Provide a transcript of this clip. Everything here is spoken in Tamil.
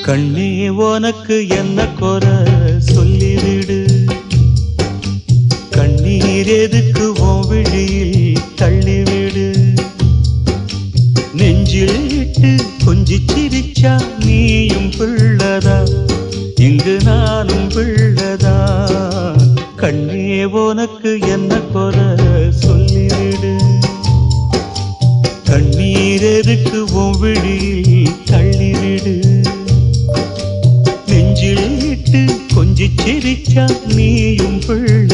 கண்ணே உனக்கு என்ன குறை சொல்லிவிடு. கண்ணீர் எதுக்கு உன் விழியில் தள்ளிவிடு. நெஞ்சில் இட்டு கொஞ்சி சிரிச்சா நீயும் பிள்ளதா, இங்கு நானும் பிள்ளதா. கண்ணே உனக்கு என்ன குறை சொல்லிவிடு. கண்ணீர் எதுக்கு உன் விழியில் தள்ளிவிடு. நெஞ்சில் இட்டு கொஞ்சி சிரிச்சா நீயும் பிள்ளை.